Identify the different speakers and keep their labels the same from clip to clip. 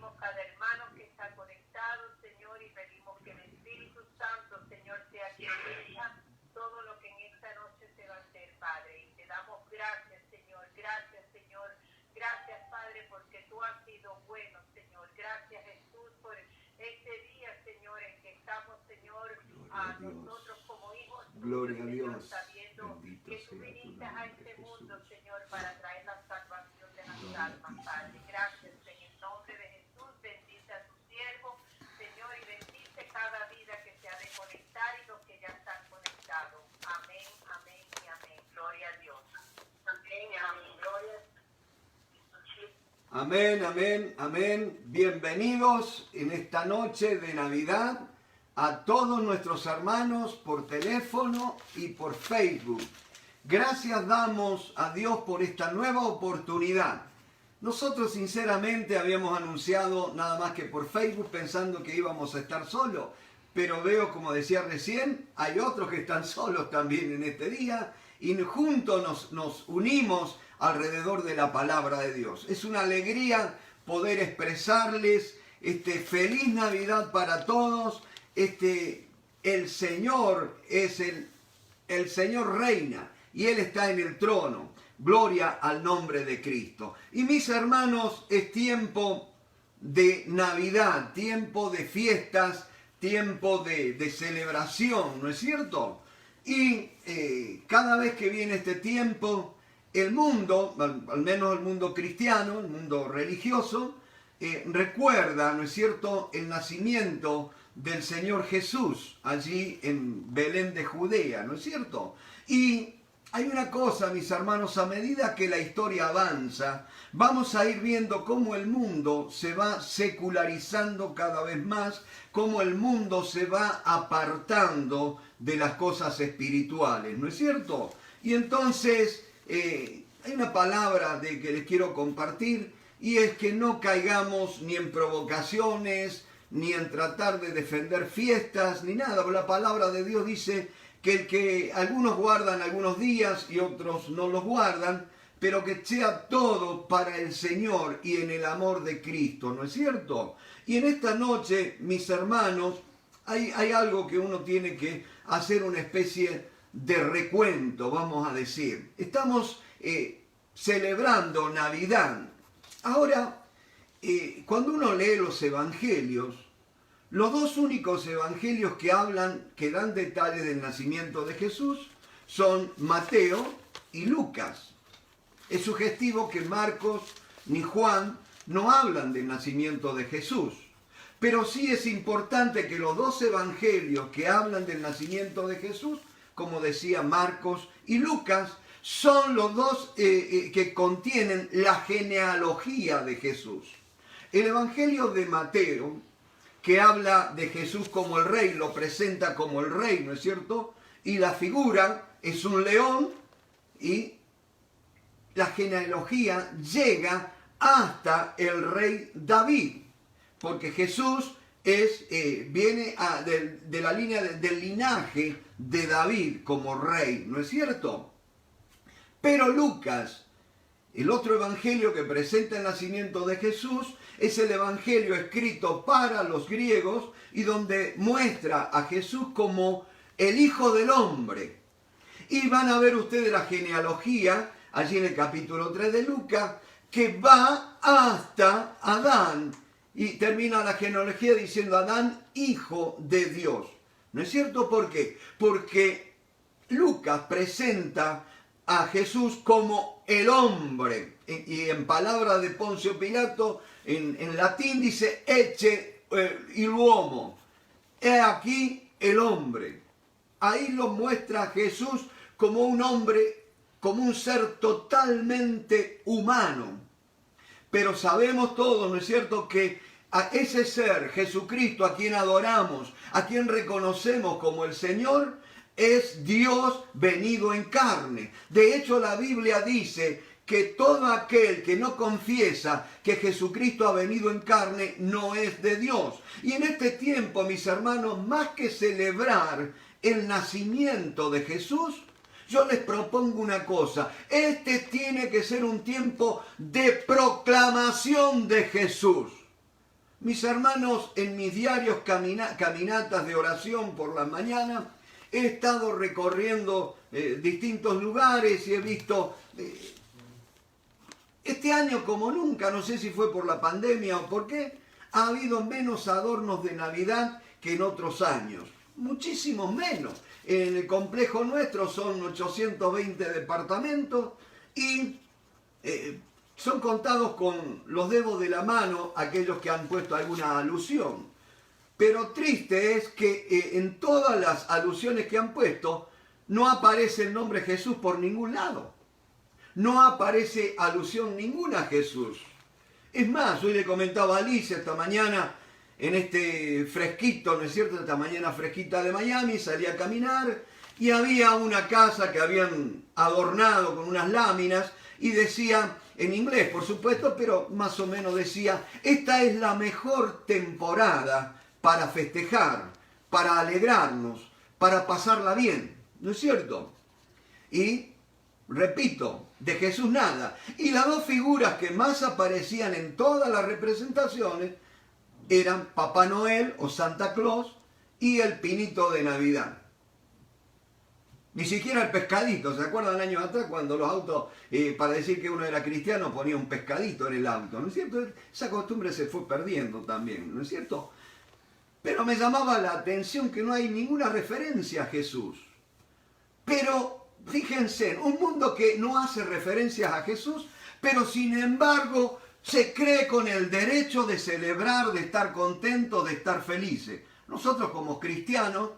Speaker 1: bendecimos cada hermano que está conectado, Señor, y pedimos que el Espíritu Santo, Señor, sea quien dirija todo lo que en esta noche se va a hacer, Padre. Y te damos gracias, Señor. Gracias, Señor. Gracias, Padre, porque tú has sido bueno, Señor. Gracias, Jesús, por este día, Señor, en que estamos, Señor, a nosotros como hijos.
Speaker 2: Gloria a
Speaker 1: Señor,
Speaker 2: Dios.
Speaker 1: sabiendo
Speaker 2: Bendito
Speaker 1: que tú
Speaker 2: sea tu
Speaker 1: viniste a
Speaker 2: nombre,
Speaker 1: este mundo,
Speaker 2: Jesús.
Speaker 1: Señor, para traer la salvación de las
Speaker 2: Gloria a
Speaker 1: almas,
Speaker 2: ti,
Speaker 1: Padre.
Speaker 2: Señor
Speaker 1: Gracias,
Speaker 2: Jesús.
Speaker 1: en el nombre de Jesús. Bendice a tu siervo, Señor, y bendice cada vida que se ha de conectar y los que ya están conectados. Amén, amén y amén. Gloria a Dios. Amén, amén. Gloria a Dios.
Speaker 2: Amén, amén, amén. Bienvenidos en esta noche de Navidad a todos nuestros hermanos por teléfono y por Facebook. Gracias damos a Dios por esta nueva oportunidad. Nosotros sinceramente habíamos anunciado nada más que por Facebook pensando que íbamos a estar solos, pero veo, como decía recién, hay otros que están solos también en este día y juntos nos unimos alrededor de la palabra de Dios. Es una alegría poder expresarles feliz Navidad para todos. El Señor es el Señor reina y Él está en el trono. Gloria al nombre de Cristo. Y mis hermanos, es tiempo de Navidad, tiempo de fiestas, tiempo de celebración, ¿no es cierto? Y cada vez que viene este tiempo, el mundo, al menos el mundo cristiano, el mundo religioso, recuerda, ¿no es cierto?, el nacimiento del Señor Jesús allí en Belén de Judea, ¿no es cierto? Y hay una cosa, mis hermanos, a medida que la historia avanza, vamos a ir viendo cómo el mundo se va secularizando cada vez más, cómo el mundo se va apartando de las cosas espirituales, ¿no es cierto? Y entonces hay una palabra que les quiero compartir, y es que no caigamos ni en provocaciones, ni en tratar de defender fiestas, ni nada. La palabra de Dios dice que algunos guardan algunos días y otros no los guardan, pero que sea todo para el Señor y en el amor de Cristo, ¿no es cierto? Y en esta noche, mis hermanos, hay algo que uno tiene que hacer una especie de recuento, vamos a decir. Estamos celebrando Navidad. Ahora, cuando uno lee los evangelios, los dos únicos evangelios que dan detalles del nacimiento de Jesús son Mateo y Lucas. Es sugestivo que Marcos ni Juan no hablan del nacimiento de Jesús. Pero sí es importante que los dos evangelios que hablan del nacimiento de Jesús, como decía Marcos y Lucas, son los dos que contienen la genealogía de Jesús. El evangelio de Mateo, que habla de Jesús como el rey, lo presenta como el rey, ¿no es cierto? Y la figura es un león y la genealogía llega hasta el rey David, porque Jesús viene de la línea del linaje de David como rey, ¿no es cierto? Pero Lucas, el otro evangelio que presenta el nacimiento de Jesús, es el evangelio escrito para los griegos y donde muestra a Jesús como el Hijo del Hombre. Y van a ver ustedes la genealogía, allí en el capítulo 3 de Lucas, que va hasta Adán. Y termina la genealogía diciendo Adán, hijo de Dios. ¿No es cierto? ¿Por qué? Porque Lucas presenta a Jesús como el hombre. Y en palabras de Poncio Pilato, en latín dice, ecce il uomo. He aquí el hombre. Ahí lo muestra Jesús como un hombre, como un ser totalmente humano. Pero sabemos todos, ¿no es cierto?, que a ese ser, Jesucristo, a quien adoramos, a quien reconocemos como el Señor, es Dios venido en carne. De hecho, la Biblia dice que todo aquel que no confiesa que Jesucristo ha venido en carne no es de Dios. Y en este tiempo, mis hermanos, más que celebrar el nacimiento de Jesús, yo les propongo una cosa. Este tiene que ser un tiempo de proclamación de Jesús. mis hermanos, en mis diarios caminatas de oración por la mañana, he estado recorriendo distintos lugares y he visto, este año como nunca, no sé si fue por la pandemia o por qué, ha habido menos adornos de Navidad que en otros años, muchísimos menos. En el complejo nuestro son 820 departamentos y son contados con los dedos de la mano aquellos que han puesto alguna alusión. Pero triste es que en todas las alusiones que han puesto no aparece el nombre Jesús por ningún lado. No aparece alusión ninguna a Jesús. Es más, hoy le comentaba a Alicia esta mañana, en este fresquito, ¿no es cierto? Esta mañana fresquita de Miami, salí a caminar y había una casa que habían adornado con unas láminas y decía, en inglés por supuesto, pero más o menos decía, esta es la mejor temporada para festejar, para alegrarnos, para pasarla bien, ¿no es cierto? Y, repito, de Jesús nada. Y las dos figuras que más aparecían en todas las representaciones eran Papá Noel o Santa Claus y el pinito de Navidad. Ni siquiera el pescadito. ¿Se acuerdan años atrás cuando los autos, para decir que uno era cristiano, ponía un pescadito en el auto? ¿No es cierto? Esa costumbre se fue perdiendo también, ¿no es cierto? Pero me llamaba la atención que no hay ninguna referencia a Jesús. Pero fíjense, un mundo que no hace referencias a Jesús, pero sin embargo se cree con el derecho de celebrar, de estar contentos, de estar felices. Nosotros como cristianos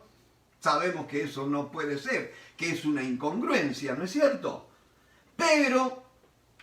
Speaker 2: sabemos que eso no puede ser, que es una incongruencia, ¿no es cierto? Pero,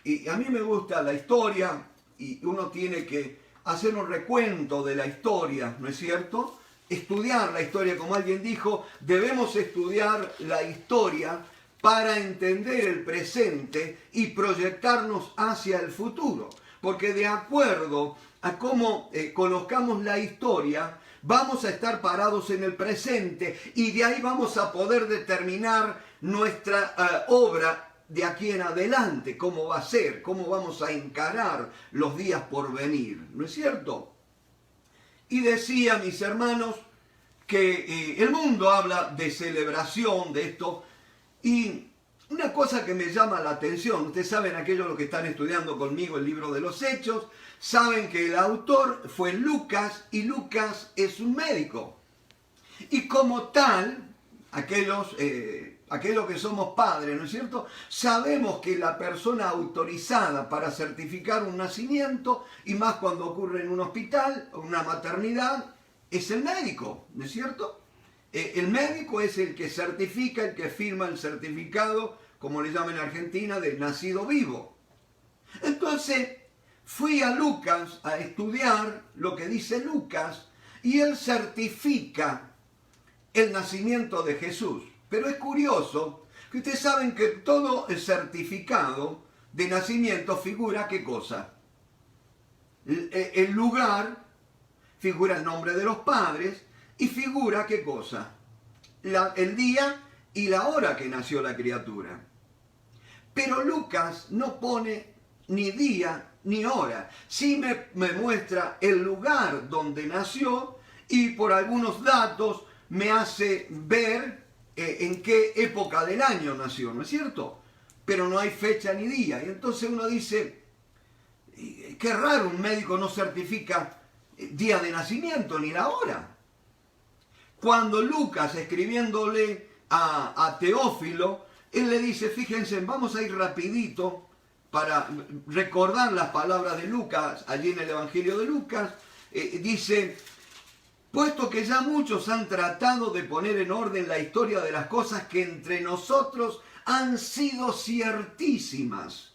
Speaker 2: y a mí me gusta la historia, y uno tiene que hacer un recuento de la historia, ¿no es cierto? Estudiar la historia, como alguien dijo, debemos estudiar la historia para entender el presente y proyectarnos hacia el futuro. Porque de acuerdo a cómo conozcamos la historia, vamos a estar parados en el presente y de ahí vamos a poder determinar nuestra obra de aquí en adelante, cómo va a ser, cómo vamos a encarar los días por venir, ¿no es cierto? Y decía, mis hermanos, que el mundo habla de celebración, de esto, y una cosa que me llama la atención, ustedes saben, aquellos los que están estudiando conmigo el libro de los Hechos, saben que el autor fue Lucas, y Lucas es un médico. Y como tal, aquellos que somos padres, ¿no es cierto?, sabemos que la persona autorizada para certificar un nacimiento, y más cuando ocurre en un hospital o una maternidad, es el médico, ¿no es cierto? El médico es el que certifica, el que firma el certificado, como le llaman en Argentina, de nacido vivo. Entonces, fui a Lucas a estudiar lo que dice Lucas y él certifica el nacimiento de Jesús. Pero es curioso que ustedes saben que todo el certificado de nacimiento figura ¿qué cosa? El lugar, figura el nombre de los padres y figura ¿qué cosa? El día y la hora que nació la criatura. Pero Lucas no pone ni día ni hora. Sí me muestra el lugar donde nació y por algunos datos me hace ver en qué época del año nació, ¿no es cierto? Pero no hay fecha ni día. Y entonces uno dice, qué raro, un médico no certifica día de nacimiento ni la hora. Cuando Lucas, escribiéndole a Teófilo, él le dice, fíjense, vamos a ir rapidito para recordar las palabras de Lucas, allí en el Evangelio de Lucas, dice, puesto que ya muchos han tratado de poner en orden la historia de las cosas que entre nosotros han sido ciertísimas,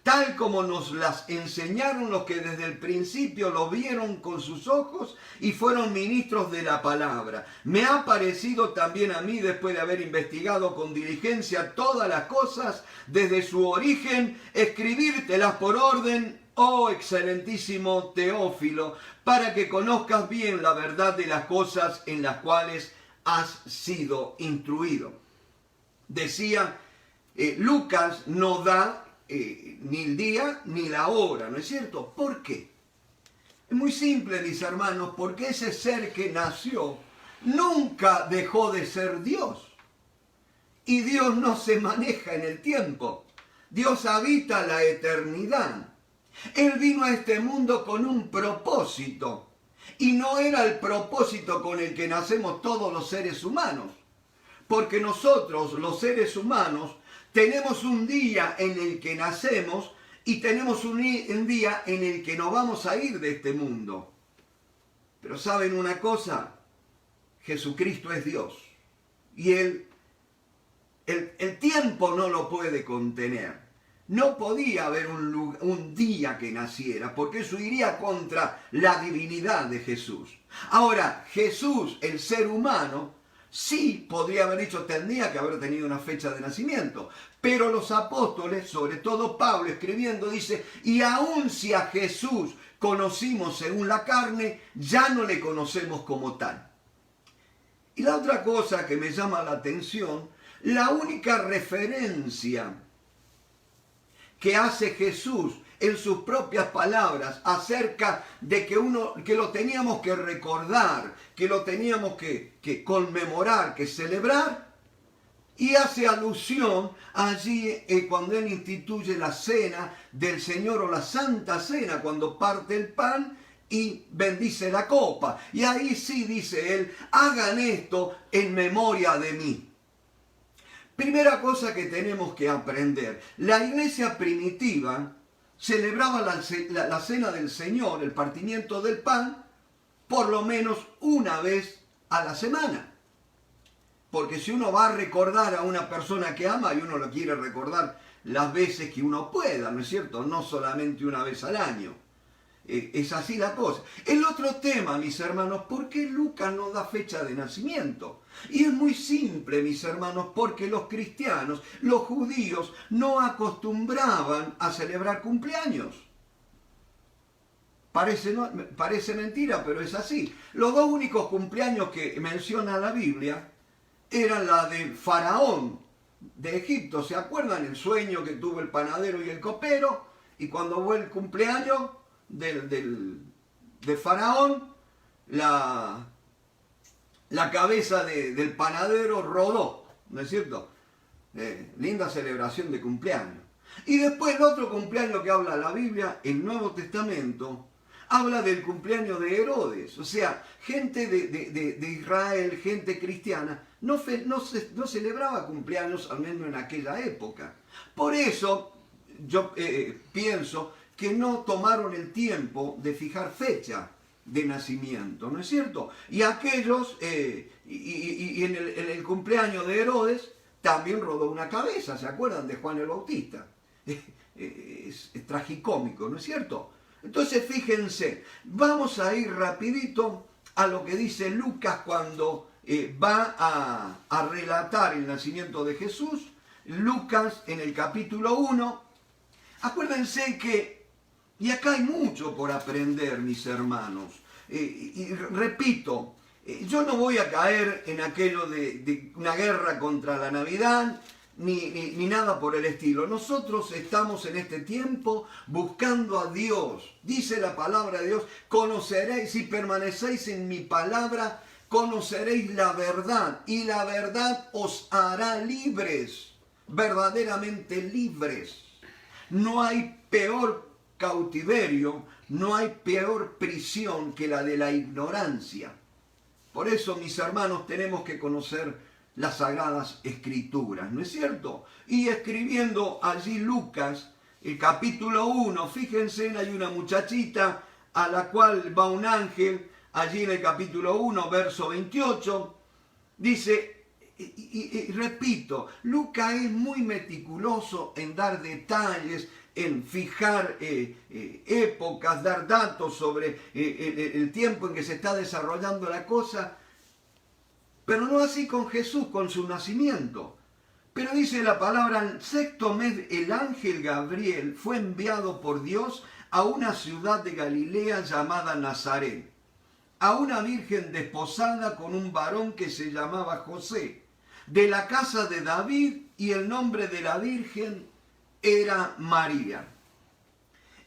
Speaker 2: tal como nos las enseñaron los que desde el principio lo vieron con sus ojos y fueron ministros de la palabra. Me ha parecido también a mí, después de haber investigado con diligencia todas las cosas desde su origen, escribírtelas por orden, oh excelentísimo Teófilo, para que conozcas bien la verdad de las cosas en las cuales has sido instruido. Decía, Lucas no da ni el día ni la hora, ¿no es cierto? ¿Por qué? Muy simple, mis hermanos, porque ese ser que nació nunca dejó de ser Dios. Y Dios no se maneja en el tiempo. Dios habita la eternidad. Él vino a este mundo con un propósito. Y no era el propósito con el que nacemos todos los seres humanos. Porque nosotros, los seres humanos, tenemos un día en el que nacemos y tenemos un día en el que nos vamos a ir de este mundo. Pero ¿saben una cosa? Jesucristo es Dios. Y el tiempo no lo puede contener. No podía haber un día que naciera, porque eso iría contra la divinidad de Jesús. Ahora, Jesús, el ser humano, sí podría haber dicho, tendría que haber tenido una fecha de nacimiento. Pero los apóstoles, sobre todo Pablo escribiendo, dice, y aun si a Jesús conocimos según la carne, ya no le conocemos como tal. Y la otra cosa que me llama la atención, la única referencia que hace Jesús en sus propias palabras acerca de que lo teníamos que recordar, que lo teníamos que conmemorar, que celebrar, y hace alusión allí cuando él instituye la cena del Señor o la Santa Cena, cuando parte el pan y bendice la copa. Y ahí sí dice él, hagan esto en memoria de mí. Primera cosa que tenemos que aprender, la iglesia primitiva celebraba la cena del Señor, el partimiento del pan, por lo menos una vez a la semana. Porque si uno va a recordar a una persona que ama, y uno lo quiere recordar las veces que uno pueda, ¿no es cierto? No solamente una vez al año. Es así la cosa. El otro tema, mis hermanos, ¿por qué Lucas no da fecha de nacimiento? Y es muy simple, mis hermanos, porque los cristianos, los judíos, no acostumbraban a celebrar cumpleaños. Parece mentira, pero es así. Los dos únicos cumpleaños que menciona la Biblia eran la de Faraón de Egipto. ¿Se acuerdan el sueño que tuvo el panadero y el copero? Y cuando fue el cumpleaños de Faraón, la cabeza del panadero rodó, ¿no es cierto? Linda celebración de cumpleaños. Y después el otro cumpleaños que habla la Biblia, el Nuevo Testamento, habla del cumpleaños de Herodes. O sea, gente de Israel, gente cristiana, no celebraba cumpleaños, al menos en aquella época. Por eso yo pienso que no tomaron el tiempo de fijar fecha de nacimiento, ¿no es cierto? Y aquellos, y en el cumpleaños de Herodes, también rodó una cabeza, ¿se acuerdan de Juan el Bautista? Es tragicómico, ¿no es cierto? Entonces fíjense, vamos a ir rapidito a lo que dice Lucas cuando va a relatar el nacimiento de Jesús. Lucas en el capítulo 1, acuérdense que, y acá hay mucho por aprender, mis hermanos, y repito, yo no voy a caer en aquello de una guerra contra la Navidad, ni nada por el estilo. Nosotros estamos en este tiempo buscando a Dios. Dice la palabra de Dios, conoceréis, si permanecéis en mi palabra, conoceréis la verdad, y la verdad os hará libres, verdaderamente libres. No hay peor cautiverio, no hay peor prisión que la de la ignorancia. Por eso, mis hermanos, tenemos que conocer las Sagradas Escrituras, ¿no es cierto? Y escribiendo allí Lucas, el capítulo 1, fíjense, hay una muchachita a la cual va un ángel, allí en el capítulo 1, verso 28, dice, y repito, Lucas es muy meticuloso en dar detalles, en fijar épocas, dar datos sobre el tiempo en que se está desarrollando la cosa, pero no así con Jesús, con su nacimiento. Pero dice la palabra, en sexto mes el ángel Gabriel fue enviado por Dios a una ciudad de Galilea llamada Nazaret, a una virgen desposada con un varón que se llamaba José, de la casa de David, y el nombre de la virgen era María.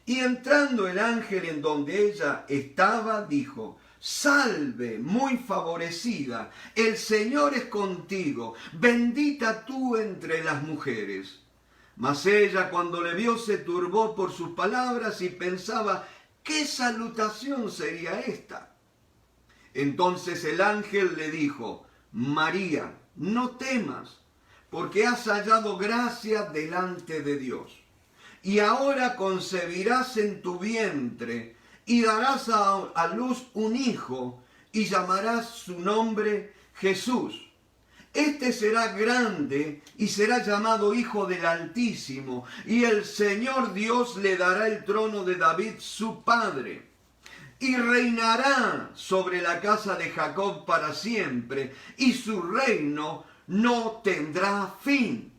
Speaker 2: Y entrando el ángel en donde ella estaba, dijo: salve, muy favorecida, el Señor es contigo, bendita tú entre las mujeres. Mas ella, cuando le vio, se turbó por sus palabras y pensaba: ¿qué salutación sería esta? Entonces el ángel le dijo: María, no temas, porque has hallado gracia delante de Dios. Y ahora concebirás en tu vientre y darás a luz un hijo y llamarás su nombre Jesús. Este será grande y será llamado Hijo del Altísimo, y el Señor Dios le dará el trono de David su padre, y reinará sobre la casa de Jacob para siempre, y su reino no tendrá fin.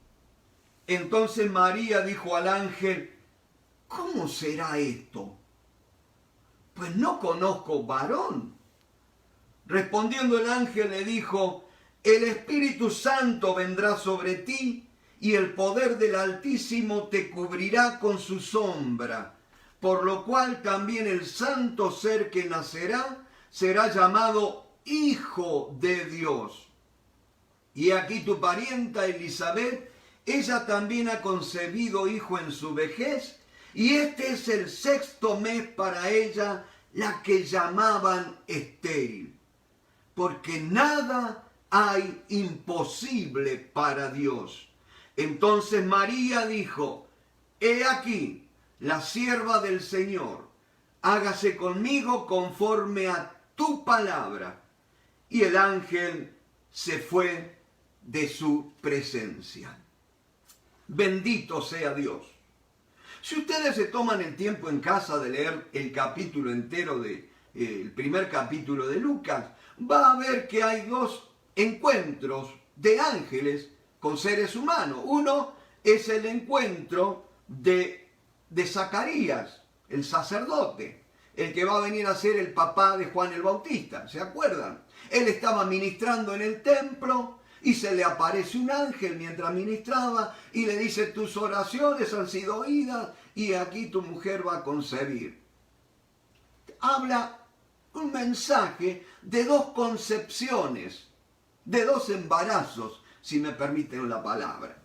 Speaker 2: Entonces María dijo al ángel: ¿cómo será esto? Pues no conozco varón. Respondiendo el ángel le dijo: el Espíritu Santo vendrá sobre ti, y el poder del Altísimo te cubrirá con su sombra, por lo cual también el santo ser que nacerá será llamado Hijo de Dios. Y aquí tu parienta Elisabet, ella también ha concebido hijo en su vejez, y este es el 6º mes para ella, la que llamaban estéril, porque nada hay imposible para Dios. Entonces María dijo: he aquí la sierva del Señor, hágase conmigo conforme a tu palabra. Y el ángel se fue de su presencia. Bendito sea Dios. Si ustedes se toman el tiempo en casa de leer el capítulo entero el primer capítulo de Lucas, va a ver que hay 2 encuentros de ángeles con seres humanos. Uno es el encuentro de Zacarías, el sacerdote, el que va a venir a ser el papá de Juan el Bautista. ¿Se acuerdan? Él estaba ministrando en el templo y se le aparece un ángel mientras ministraba y le dice: tus oraciones han sido oídas y aquí tu mujer va a concebir. Habla un mensaje de 2 concepciones, de 2 embarazos, si me permiten la palabra.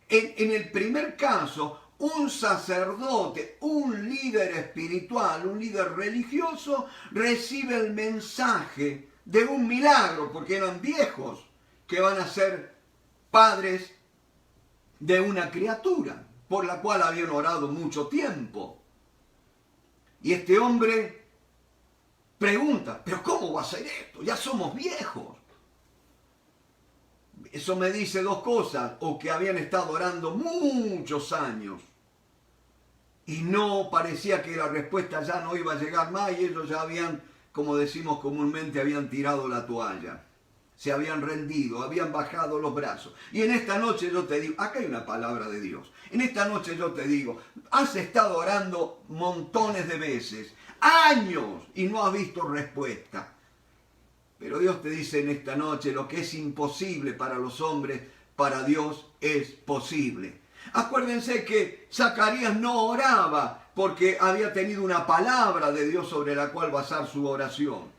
Speaker 2: En el primer caso, un sacerdote, un líder espiritual, un líder religioso, recibe el mensaje de un milagro, porque eran viejos, que van a ser padres de una criatura, por la cual habían orado mucho tiempo. Y este hombre pregunta: ¿pero cómo va a ser esto? Ya somos viejos. Eso me dice 2 cosas: o que habían estado orando muchos años y no parecía que la respuesta ya no iba a llegar más, y ellos ya habían, como decimos comúnmente, habían tirado la toalla, se habían rendido, habían bajado los brazos. Y en esta noche yo te digo, acá hay una palabra de Dios, en esta noche yo te digo: has estado orando montones de veces, años, y no has visto respuesta. Pero Dios te dice en esta noche: lo que es imposible para los hombres, para Dios es posible. Acuérdense que Zacarías no oraba porque había tenido una palabra de Dios sobre la cual basar su oración.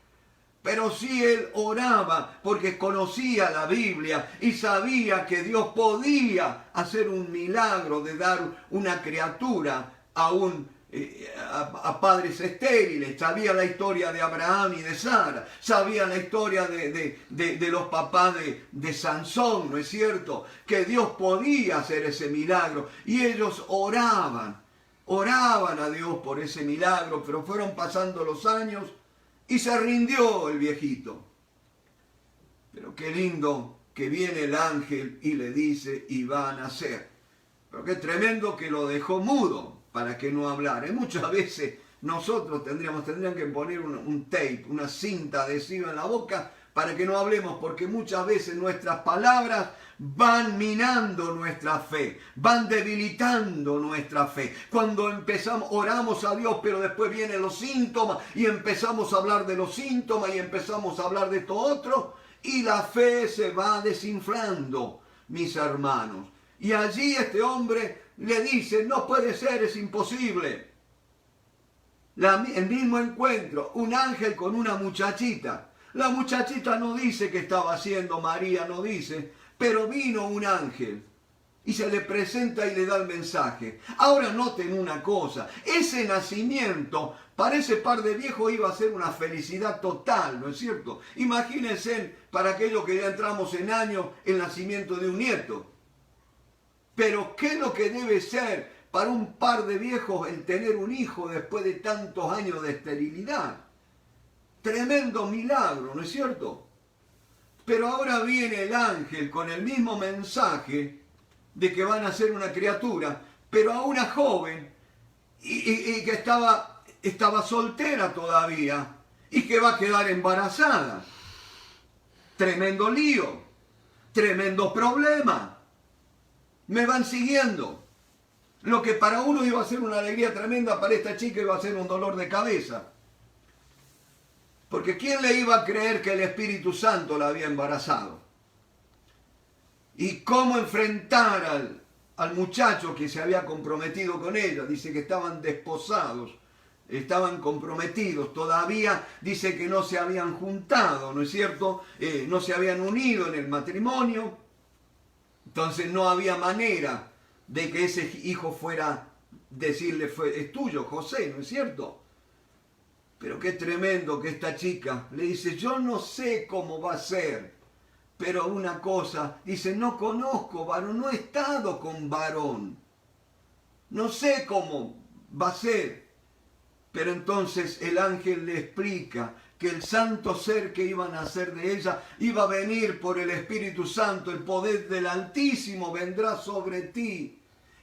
Speaker 2: Pero sí él oraba porque conocía la Biblia y sabía que Dios podía hacer un milagro de dar una criatura a padres estériles. Sabía la historia de Abraham y de Sara, sabía la historia de los papás de Sansón, ¿no es cierto? Que Dios podía hacer ese milagro y ellos oraban a Dios por ese milagro, pero fueron pasando los años y se rindió el viejito. Pero qué lindo que viene el ángel y le dice: y va a nacer. Pero qué tremendo que lo dejó mudo para que no hablara. Y muchas veces nosotros tendrían que poner un tape, una cinta adhesiva en la boca para que no hablemos, porque muchas veces nuestras palabras van minando nuestra fe, van debilitando nuestra fe. Cuando oramos a Dios, pero después vienen los síntomas y empezamos a hablar de los síntomas y empezamos a hablar de esto otro, y la fe se va desinflando, mis hermanos. Y allí este hombre le dice: no puede ser, es imposible. el mismo encuentro, un ángel con una muchachita. La muchachita no dice qué estaba haciendo, María no dice, pero vino un ángel y se le presenta y le da el mensaje. Ahora noten una cosa, ese nacimiento para ese par de viejos iba a ser una felicidad total, ¿no es cierto? Imagínense, para aquellos que ya entramos en años, el nacimiento de un nieto. Pero ¿qué es lo que debe ser para un par de viejos el tener un hijo después de tantos años de esterilidad? Tremendo milagro, ¿no es cierto? Pero ahora viene el ángel con el mismo mensaje de que van a ser una criatura, pero a una joven y que estaba soltera todavía y que va a quedar embarazada. Tremendo lío, tremendo problema. Me van siguiendo. Lo que para uno iba a ser una alegría tremenda, para esta chica iba a ser un dolor de cabeza. Porque ¿quién le iba a creer que el Espíritu Santo la había embarazado? Y cómo enfrentar al muchacho que se había comprometido con ella. Dice que estaban desposados, estaban comprometidos. Todavía dice que no se habían juntado, ¿no es cierto? No se habían unido en el matrimonio. Entonces no había manera de que ese hijo fuera, decirle, es tuyo, José, ¿no es cierto? Pero qué tremendo que esta chica le dice, yo no sé cómo va a ser, pero una cosa, dice, no conozco varón, no he estado con varón, no sé cómo va a ser. Pero entonces el ángel le explica que el santo ser que iba a nacer de ella iba a venir por el Espíritu Santo, el poder del Altísimo vendrá sobre ti.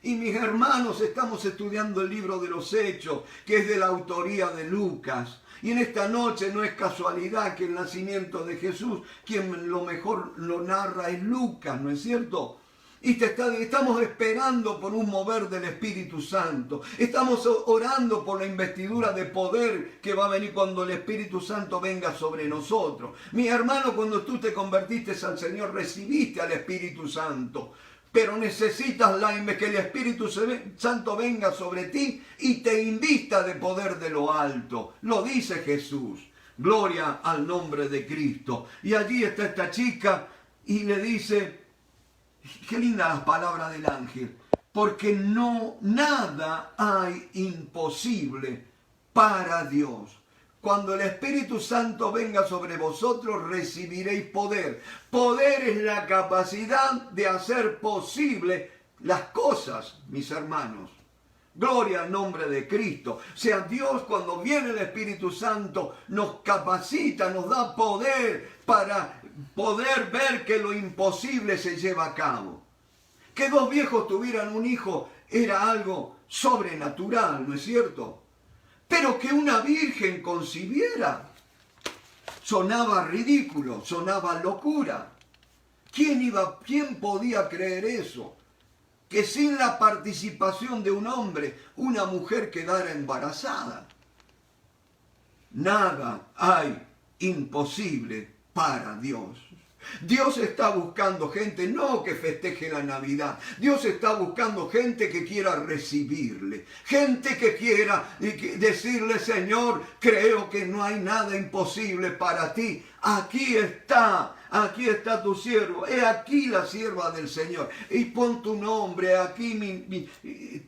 Speaker 2: Y mis hermanos, estamos estudiando el libro de los Hechos, que es de la autoría de Lucas. Y en esta noche no es casualidad que el nacimiento de Jesús, quien lo mejor lo narra es Lucas, ¿no es cierto? Y estamos esperando por un mover del Espíritu Santo. Estamos orando por la investidura de poder que va a venir cuando el Espíritu Santo venga sobre nosotros. Mi hermano, cuando tú te convertiste al Señor, recibiste al Espíritu Santo. Pero necesitas que el Espíritu Santo venga sobre ti y te invista de poder de lo alto. Lo dice Jesús. Gloria al nombre de Cristo. Y allí está esta chica y le dice, qué linda las palabras del ángel, porque nada hay imposible para Dios. Cuando el Espíritu Santo venga sobre vosotros, recibiréis poder. Poder es la capacidad de hacer posible las cosas, mis hermanos. Gloria al nombre de Cristo. O sea, Dios, cuando viene el Espíritu Santo, nos capacita, nos da poder para poder ver que lo imposible se lleva a cabo. Que dos viejos tuvieran un hijo era algo sobrenatural, ¿no es cierto? Pero que una virgen concibiera sonaba ridículo, sonaba locura. ¿Quién podía creer eso? Que sin la participación de un hombre, una mujer quedara embarazada. Nada hay imposible para Dios. Dios está buscando gente, no que festeje la Navidad. Dios está buscando gente que quiera recibirle. Gente que quiera decirle, Señor, creo que no hay nada imposible para ti. Aquí está tu siervo. He aquí la sierva del Señor. Y pon tu nombre aquí,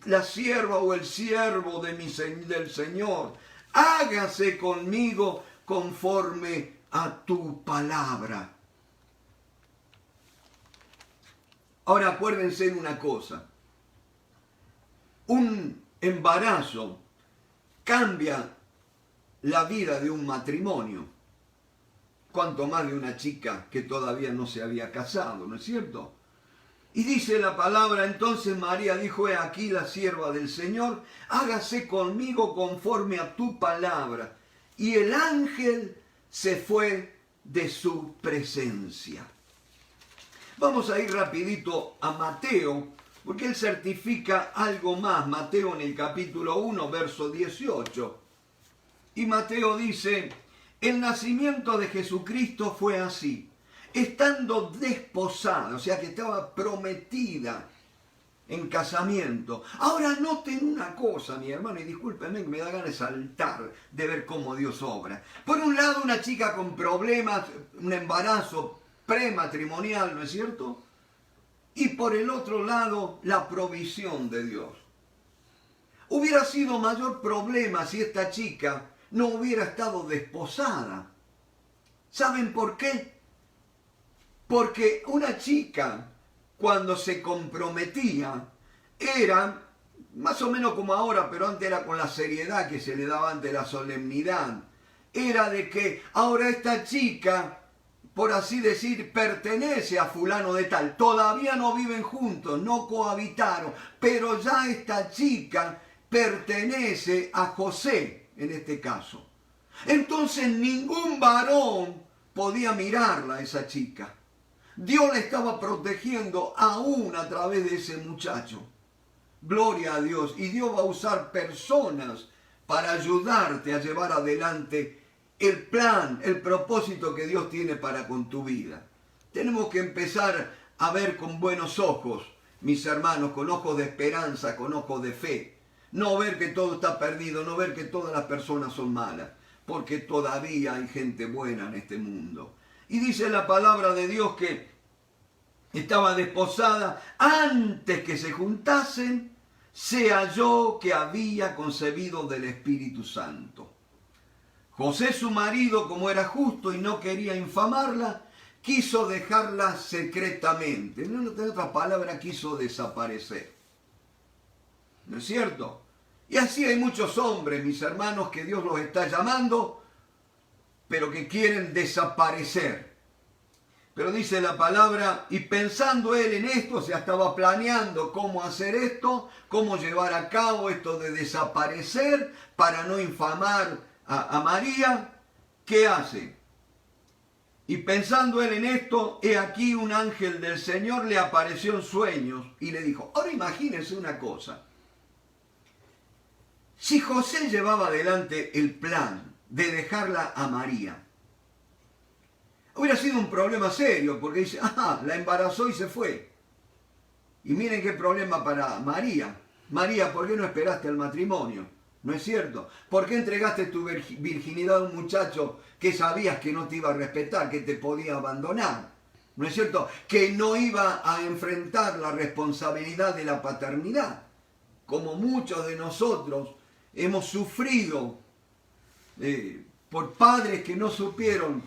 Speaker 2: la sierva o el siervo del Señor. Hágase conmigo conforme a tu palabra. Ahora acuérdense de una cosa, un embarazo cambia la vida de un matrimonio, cuanto más de una chica que todavía no se había casado, ¿no es cierto? Y dice la palabra, entonces María dijo, he aquí la sierva del Señor, hágase conmigo conforme a tu palabra. Y el ángel se fue de su presencia. Vamos a ir rapidito a Mateo, porque él certifica algo más. Mateo en el capítulo 1, verso 18. Y Mateo dice, el nacimiento de Jesucristo fue así. Estando desposada, o sea que estaba prometida, en casamiento. Ahora noten una cosa, mi hermano, y discúlpenme que me da ganas de saltar de ver cómo Dios obra. Por un lado, una chica con problemas, un embarazo prematrimonial, ¿no es cierto? Y por el otro lado, la provisión de Dios. Hubiera sido mayor problema si esta chica no hubiera estado desposada. ¿Saben por qué? Porque una chica, cuando se comprometía, era más o menos como ahora, pero antes era con la seriedad que se le daba ante la solemnidad. Era de que ahora esta chica, por así decir, pertenece a fulano de tal. Todavía no viven juntos, no cohabitaron, pero ya esta chica pertenece a José, en este caso. Entonces ningún varón podía mirarla a esa chica. Dios la estaba protegiendo aún a través de ese muchacho. Gloria a Dios. Y Dios va a usar personas para ayudarte a llevar adelante el plan, el propósito que Dios tiene para con tu vida. Tenemos que empezar a ver con buenos ojos, mis hermanos, con ojos de esperanza, con ojos de fe. No ver que todo está perdido, no ver que todas las personas son malas, porque todavía hay gente buena en este mundo. Y dice la palabra de Dios que estaba desposada antes que se juntasen, se halló que había concebido del Espíritu Santo. José, su marido, como era justo y no quería infamarla, quiso dejarla secretamente. En otra palabra, quiso desaparecer. ¿No es cierto? Y así hay muchos hombres, mis hermanos, que Dios los está llamando, pero que quieren desaparecer. Pero dice la palabra, y pensando él en esto, o sea, estaba planeando cómo hacer esto, cómo llevar a cabo esto de desaparecer para no infamar a María. ¿Qué hace? Y pensando él en esto, he aquí un ángel del Señor le apareció en sueños y le dijo, ahora imagínense una cosa. Si José llevaba adelante el plan de dejarla a María, hubiera sido un problema serio, porque dice, la embarazó y se fue. Y miren qué problema para María. María, ¿por qué no esperaste el matrimonio? ¿No es cierto? ¿Por qué entregaste tu virginidad a un muchacho que sabías que no te iba a respetar, que te podía abandonar? ¿No es cierto? Que no iba a enfrentar la responsabilidad de la paternidad. Como muchos de nosotros hemos sufrido por padres que no supieron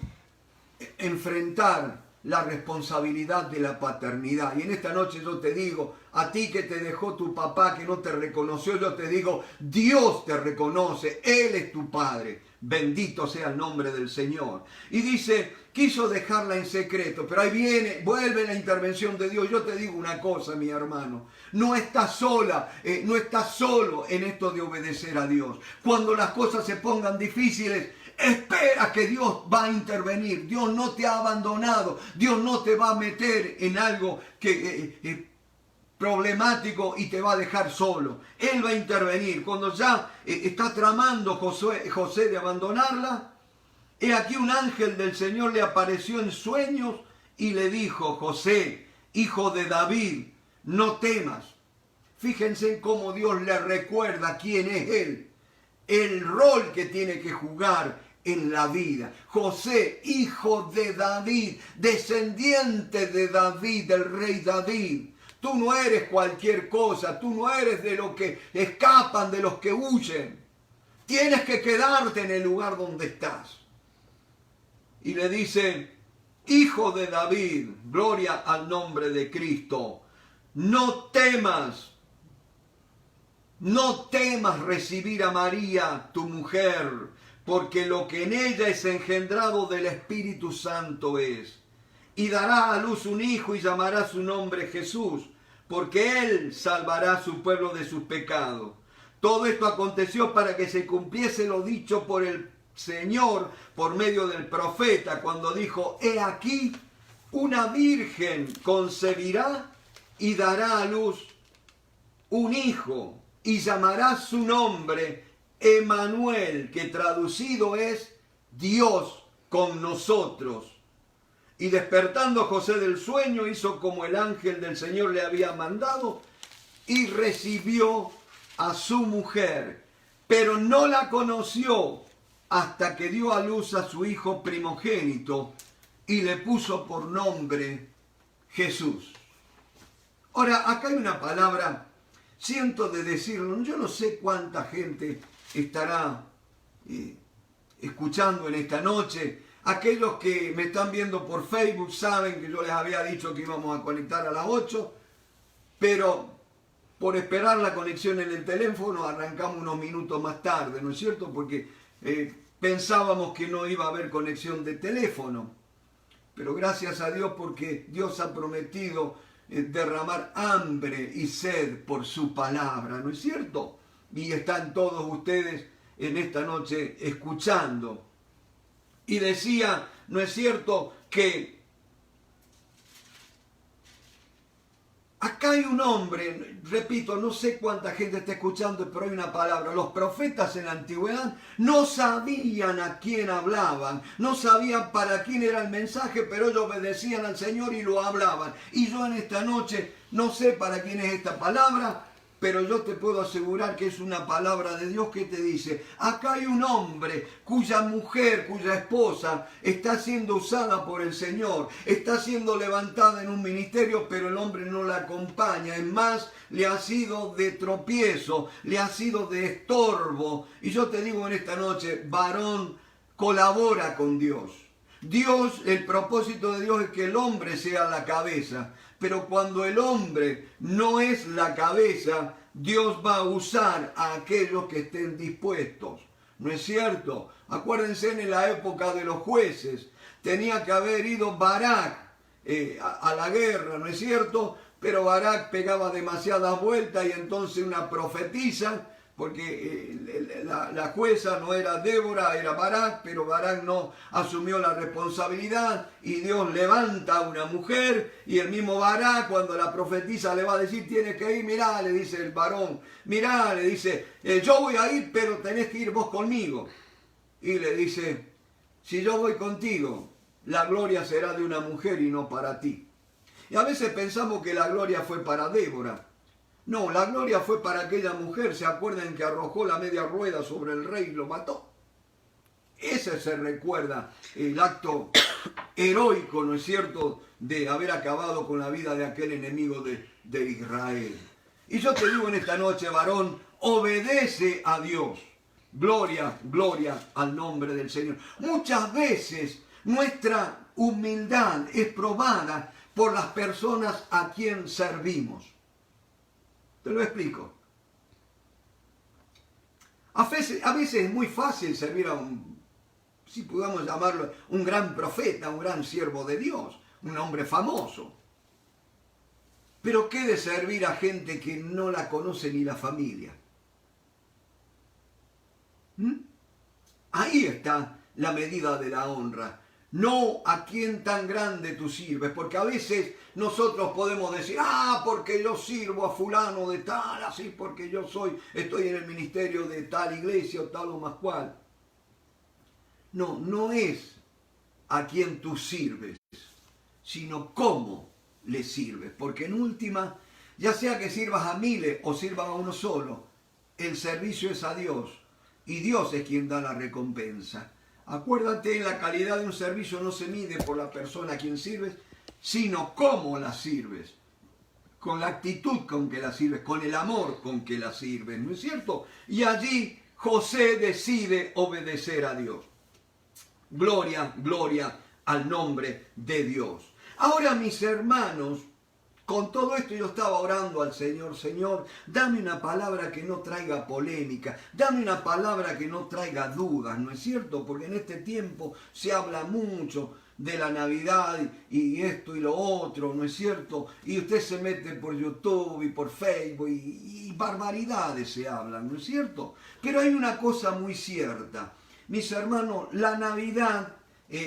Speaker 2: enfrentar la responsabilidad de la paternidad. Y en esta noche yo te digo, a ti que te dejó tu papá, que no te reconoció, yo te digo, Dios te reconoce, Él es tu Padre. Bendito sea el nombre del Señor. Y dice, quiso dejarla en secreto, pero ahí vuelve la intervención de Dios. Yo te digo una cosa, mi hermano, no estás sola, no estás solo en esto de obedecer a Dios. Cuando las cosas se pongan difíciles, espera que Dios va a intervenir. Dios no te ha abandonado. Dios no te va a meter en algo problemático y te va a dejar solo. Él va a intervenir. Cuando ya está tramando José de abandonarla, he aquí un ángel del Señor le apareció en sueños y le dijo, José, hijo de David, no temas. Fíjense cómo Dios le recuerda quién es Él, el rol que tiene que jugar en la vida. José, hijo de David, descendiente de David, del rey David. Tú no eres cualquier cosa, tú no eres de los que escapan, de los que huyen. Tienes que quedarte en el lugar donde estás. Y le dice, hijo de David, gloria al nombre de Cristo, no temas recibir a María, tu mujer, porque lo que en ella es engendrado del Espíritu Santo es. Y dará a luz un hijo y llamará su nombre Jesús, porque él salvará a su pueblo de sus pecados. Todo esto aconteció para que se cumpliese lo dicho por el Señor por medio del profeta, cuando dijo, he aquí, una virgen concebirá y dará a luz un hijo, y llamará su nombre Emmanuel, que traducido es Dios con nosotros. Y despertando José del sueño, hizo como el ángel del Señor le había mandado, y recibió a su mujer, pero no la conoció hasta que dio a luz a su hijo primogénito y le puso por nombre Jesús. Ahora, acá hay una palabra, siento de decirlo, yo no sé cuánta gente estará escuchando en esta noche. Aquellos que me están viendo por Facebook saben que yo les había dicho que íbamos a conectar a las 8, pero por esperar la conexión en el teléfono arrancamos unos minutos más tarde, ¿no es cierto? Porque pensábamos que no iba a haber conexión de teléfono, pero gracias a Dios porque Dios ha prometido derramar hambre y sed por su palabra, ¿no es cierto? Y están todos ustedes en esta noche escuchando. Y decía, ¿no es cierto?, que acá hay un hombre, repito, no sé cuánta gente está escuchando, pero hay una palabra. Los profetas en la antigüedad no sabían a quién hablaban, no sabían para quién era el mensaje, pero ellos obedecían al Señor y lo hablaban. Y yo en esta noche no sé para quién es esta palabra, pero yo te puedo asegurar que es una palabra de Dios que te dice, acá hay un hombre cuya mujer, cuya esposa está siendo usada por el Señor, está siendo levantada en un ministerio, pero el hombre no la acompaña. Es más, le ha sido de tropiezo, le ha sido de estorbo. Y yo te digo en esta noche, varón, colabora con Dios. Dios, el propósito de Dios es que el hombre sea la cabeza. Pero cuando el hombre no es la cabeza, Dios va a usar a aquellos que estén dispuestos. ¿No es cierto? Acuérdense en la época de los jueces. Tenía que haber ido Barak a la guerra, ¿no es cierto? Pero Barak pegaba demasiadas vueltas y entonces una profetisa, porque la jueza no era Débora, era Barak, pero Barak no asumió la responsabilidad y Dios levanta a una mujer y el mismo Barak, cuando la profetisa le va a decir tienes que ir, mirá, le dice el varón, mirá, le dice, yo voy a ir, pero tenés que ir vos conmigo. Y le dice, si yo voy contigo, la gloria será de una mujer y no para ti. Y a veces pensamos que la gloria fue para Débora. No, la gloria fue para aquella mujer. ¿Se acuerdan que arrojó la media rueda sobre el rey y lo mató? Ese se recuerda el acto heroico, ¿no es cierto?, de haber acabado con la vida de aquel enemigo de Israel. Y yo te digo en esta noche, varón, obedece a Dios. Gloria, gloria al nombre del Señor. Muchas veces nuestra humildad es probada por las personas a quien servimos. Te lo explico. A veces es muy fácil servir a un, si podamos llamarlo, un gran profeta, un gran siervo de Dios, un hombre famoso. Pero ¿qué de servir a gente que no la conoce ni la familia? Ahí está la medida de la honra. No a quien tan grande tú sirves, porque a veces nosotros podemos decir, porque yo sirvo a fulano de tal, así porque yo estoy en el ministerio de tal iglesia o tal o más cual. No, no es a quien tú sirves, sino cómo le sirves, porque en última, ya sea que sirvas a miles o sirvas a uno solo, el servicio es a Dios y Dios es quien da la recompensa. Acuérdate, la calidad de un servicio no se mide por la persona a quien sirves, sino cómo la sirves, con la actitud con que la sirves, con el amor con que la sirves, ¿no es cierto? Y allí José decide obedecer a Dios. Gloria, gloria al nombre de Dios. Ahora, mis hermanos, con todo esto yo estaba orando al Señor, Señor, dame una palabra que no traiga polémica, dame una palabra que no traiga dudas, ¿no es cierto? Porque en este tiempo se habla mucho de la Navidad y esto y lo otro, ¿no es cierto? Y usted se mete por YouTube y por Facebook y barbaridades se hablan, ¿no es cierto? Pero hay una cosa muy cierta, mis hermanos, la Navidad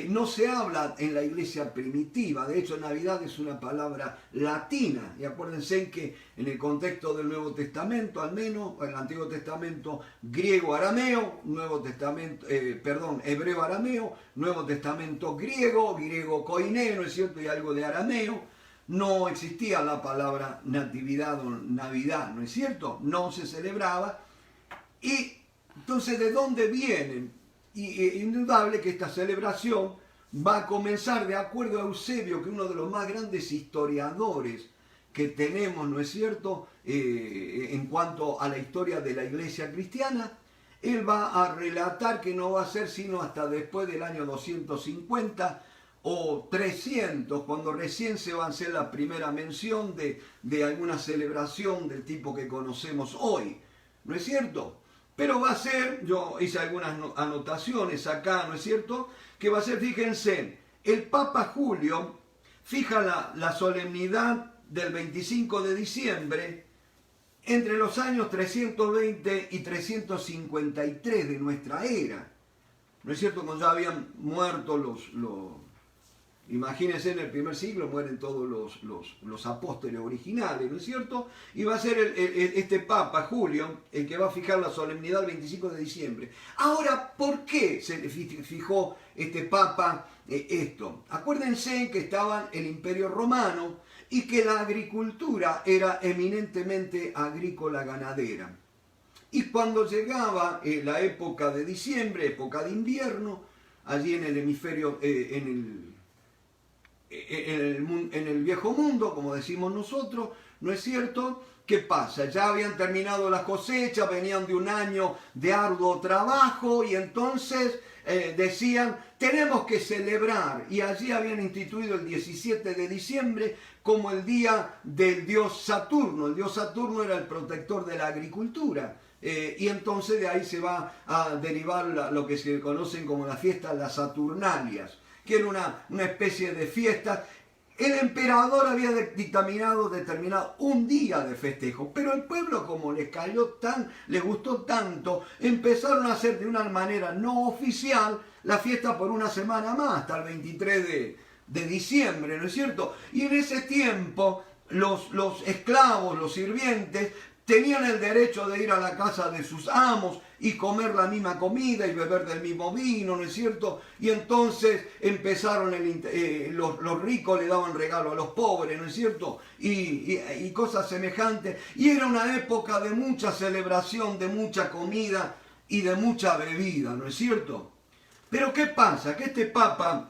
Speaker 2: no se habla en la iglesia primitiva. De hecho, Navidad es una palabra latina. Y acuérdense que en el contexto del Nuevo Testamento, al menos, en el Antiguo Testamento griego-arameo, hebreo-arameo, Nuevo Testamento griego-koiné, ¿no es cierto? Y algo de arameo. no existía la palabra natividad o Navidad, ¿no es cierto? No se celebraba. Y entonces, ¿de dónde vienen? Y es indudable que esta celebración va a comenzar, de acuerdo a Eusebio, que es uno de los más grandes historiadores que tenemos, ¿no es cierto?, en cuanto a la historia de la iglesia cristiana. Él va a relatar que no va a ser sino hasta después del año 250 o 300, cuando recién se va a hacer la primera mención de alguna celebración del tipo que conocemos hoy, ¿no es cierto? Pero va a ser, yo hice algunas anotaciones acá, ¿no es cierto?, que va a ser, fíjense, el Papa Julio fija la solemnidad del 25 de diciembre entre los años 320 y 353 de nuestra era. ¿No es cierto? Cuando ya habían muerto imagínense, en el primer siglo mueren todos los apóstoles originales, ¿no es cierto? Y va a ser este Papa Julio el que va a fijar la solemnidad del 25 de diciembre. Ahora, ¿por qué se fijó este Papa esto? Acuérdense que estaba el Imperio Romano y que la agricultura era eminentemente agrícola ganadera. Y cuando llegaba la época de diciembre, época de invierno, allí en el hemisferio, en el viejo mundo, como decimos nosotros, ¿no es cierto? ¿Qué pasa? Ya habían terminado las cosechas, venían de un año de arduo trabajo y entonces decían, tenemos que celebrar. Y allí habían instituido el 17 de diciembre como el día del dios Saturno. El dios Saturno era el protector de la agricultura. Y entonces de ahí se va a derivar lo que se conocen como la fiesta de las Saturnalias, que era una especie de fiesta. El emperador había determinado un día de festejo, pero el pueblo, como les gustó tanto, empezaron a hacer de una manera no oficial la fiesta por una semana más, hasta el 23 de diciembre, ¿no es cierto? Y en ese tiempo los esclavos, los sirvientes, tenían el derecho de ir a la casa de sus amos y comer la misma comida y beber del mismo vino, ¿no es cierto? Y entonces empezaron, los ricos le daban regalo a los pobres, ¿no es cierto? Y cosas semejantes. Y era una época de mucha celebración, de mucha comida y de mucha bebida, ¿no es cierto? Pero ¿qué pasa? Que este Papa,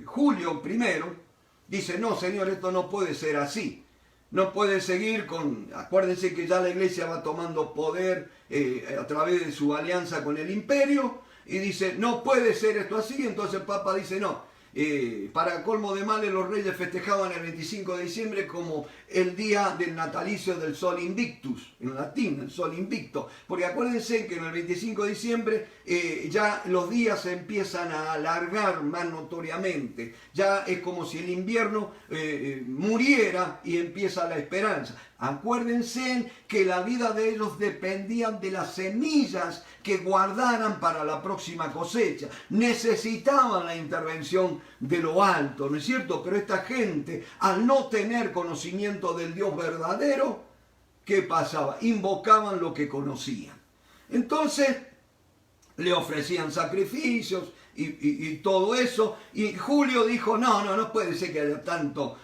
Speaker 2: Julio I, dice, no, señor, esto no puede ser así. No puede seguir acuérdense que ya la iglesia va tomando poder a través de su alianza con el imperio, y dice, no puede ser esto así. Entonces el Papa dice, no, para colmo de males los reyes festejaban el 25 de diciembre como el día del natalicio del Sol Invictus, en latín, el Sol Invicto, porque acuérdense que en el 25 de diciembre ya los días se empiezan a alargar más notoriamente, ya es como si el invierno muriera y empieza la esperanza. Acuérdense que la vida de ellos dependía de las semillas que guardaran para la próxima cosecha. Necesitaban la intervención de lo alto, ¿no es cierto? Pero esta gente, al no tener conocimiento del Dios verdadero, ¿qué pasaba? Invocaban lo que conocían. Entonces, le ofrecían sacrificios y todo eso, y Julio dijo, no puede ser que haya tanto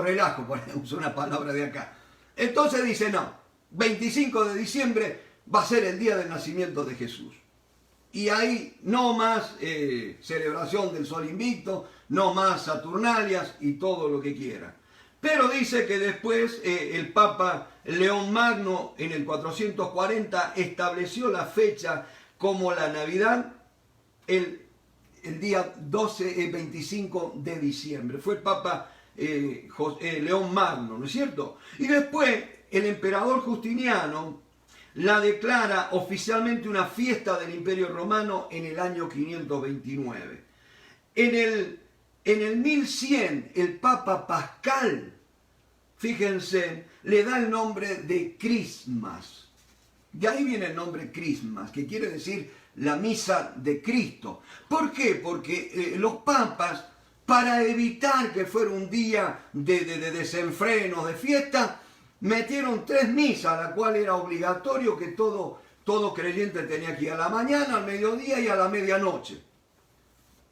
Speaker 2: relajo, por usar una palabra de acá. Entonces dice, no, 25 de diciembre va a ser el día del nacimiento de Jesús. Y ahí no más celebración del Sol Invicto, no más Saturnalias y todo lo que quiera. Pero dice que después el Papa León Magno en el 440 estableció la fecha como la Navidad, el día 25 de diciembre. Fue el Papa León Magno, ¿no es cierto? Y después el emperador Justiniano la declara oficialmente una fiesta del Imperio Romano en el año 529. En el 1100 el Papa Pascal, fíjense, le da el nombre de Christmas. De ahí viene el nombre Christmas, que quiere decir la misa de Cristo. ¿Por qué? Porque los papas, para evitar que fuera un día de desenfreno, de fiesta, metieron 3 misas, la cual era obligatorio que todo creyente tenía que ir a la mañana, al mediodía y a la medianoche.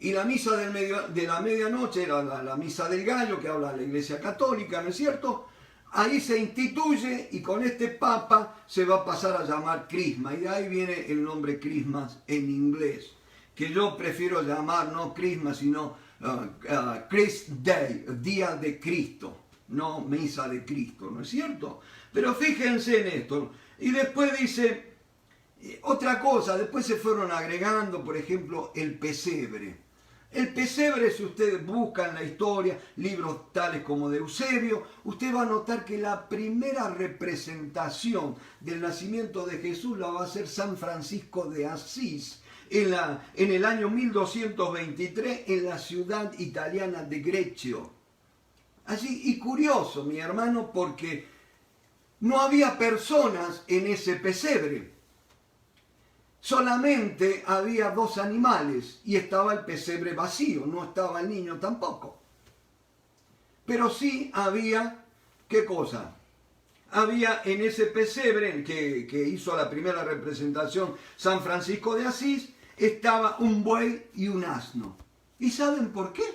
Speaker 2: Y la misa de la medianoche era la misa del gallo, que habla la Iglesia Católica, ¿no es cierto? Ahí se instituye y con este Papa se va a pasar a llamar Crisma. Y de ahí viene el nombre Christmas en inglés, que yo prefiero llamar no Christmas, sino Christ Day, Día de Cristo, no Misa de Cristo, ¿no es cierto? Pero fíjense en esto. Y después dice otra cosa, después se fueron agregando, por ejemplo, el pesebre. El pesebre, si ustedes buscan la historia, libros tales como de Eusebio, usted va a notar que la primera representación del nacimiento de Jesús la va a hacer San Francisco de Asís en el año 1223 en la ciudad italiana de Greccio. Así, y curioso, mi hermano, porque no había personas en ese pesebre. Solamente había 2 animales y estaba el pesebre vacío, no estaba el niño tampoco. Pero sí había, ¿qué cosa? Había en ese pesebre que hizo la primera representación San Francisco de Asís, estaba un buey y un asno. ¿Y saben por qué?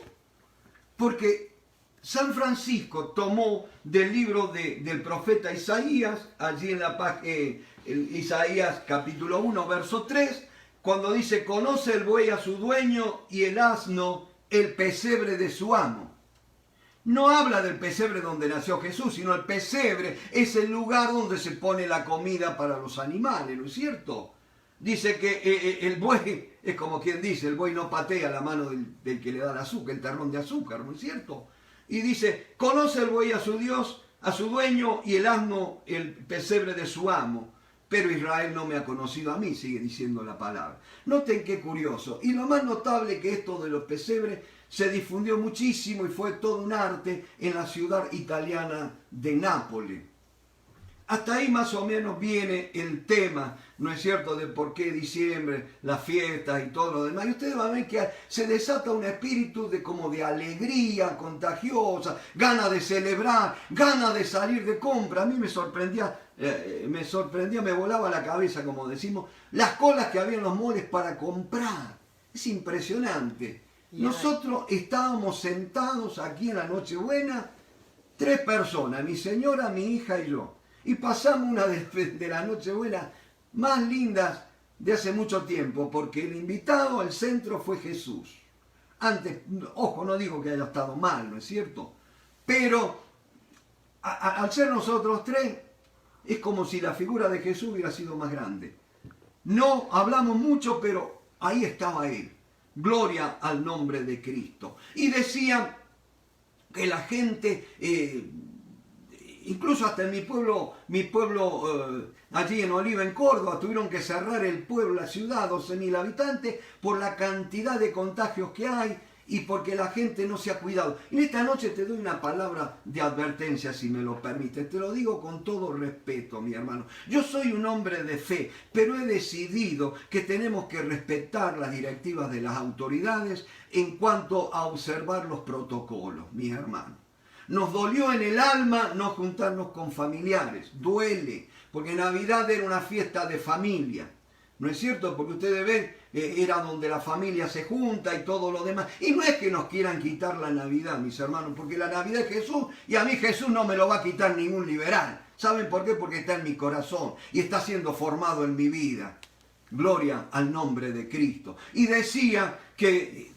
Speaker 2: Porque San Francisco tomó del libro del profeta Isaías, allí en la página... Isaías capítulo 1, verso 3, cuando dice, conoce el buey a su dueño y el asno el pesebre de su amo. No habla del pesebre donde nació Jesús, sino el pesebre es el lugar donde se pone la comida para los animales, ¿no es cierto? Dice que el buey, es como quien dice, el buey no patea la mano del que le da el azúcar, el terrón de azúcar, ¿no es cierto? Y dice, conoce el buey a su Dios, a su dueño y el asno el pesebre de su amo. Pero Israel no me ha conocido a mí, sigue diciendo la palabra. Noten qué curioso. Y lo más notable que esto de los pesebres se difundió muchísimo y fue todo un arte en la ciudad italiana de Nápoles. Hasta ahí más o menos viene el tema, ¿no es cierto?, de por qué diciembre, las fiestas y todo lo demás. Y ustedes van a ver que se desata un espíritu como de alegría contagiosa, ganas de celebrar, ganas de salir de compra. A mí me sorprendía, me volaba la cabeza, como decimos, las colas que había en los moles para comprar. Es impresionante. Nosotros estábamos sentados aquí en la Nochebuena, 3 personas, mi señora, mi hija y yo. Y pasamos una de la Nochebuena más lindas de hace mucho tiempo, porque el invitado al centro fue Jesús. Antes, ojo, no digo que haya estado mal, ¿no es cierto? Pero al ser nosotros 3, es como si la figura de Jesús hubiera sido más grande. No hablamos mucho, pero ahí estaba Él. Gloria al nombre de Cristo. Y decían que la gente... incluso hasta en mi pueblo allí en Oliva, en Córdoba, tuvieron que cerrar el pueblo, la ciudad, 12.000 habitantes, por la cantidad de contagios que hay y porque la gente no se ha cuidado. Y esta noche te doy una palabra de advertencia, si me lo permites. Te lo digo con todo respeto, mi hermano. Yo soy un hombre de fe, pero he decidido que tenemos que respetar las directivas de las autoridades en cuanto a observar los protocolos, mis hermanos. Nos dolió en el alma no juntarnos con familiares, duele, porque Navidad era una fiesta de familia, ¿no es cierto? Porque ustedes ven, era donde la familia se junta y todo lo demás. Y no es que nos quieran quitar la Navidad, mis hermanos, porque la Navidad es Jesús y a mí Jesús no me lo va a quitar ningún liberal. ¿Saben por qué? Porque está en mi corazón y está siendo formado en mi vida. Gloria al nombre de Cristo. Y decía que...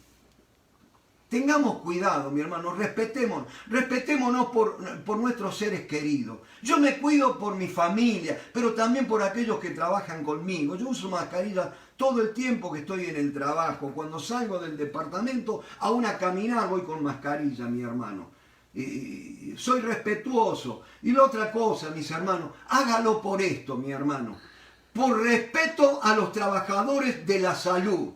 Speaker 2: tengamos cuidado, mi hermano, respetémonos por nuestros seres queridos. Yo me cuido por mi familia, pero también por aquellos que trabajan conmigo. Yo uso mascarilla todo el tiempo que estoy en el trabajo. Cuando salgo del departamento, aún a caminar voy con mascarilla, mi hermano. Soy respetuoso. Y la otra cosa, mis hermanos, hágalo por esto, mi hermano. Por respeto a los trabajadores de la salud.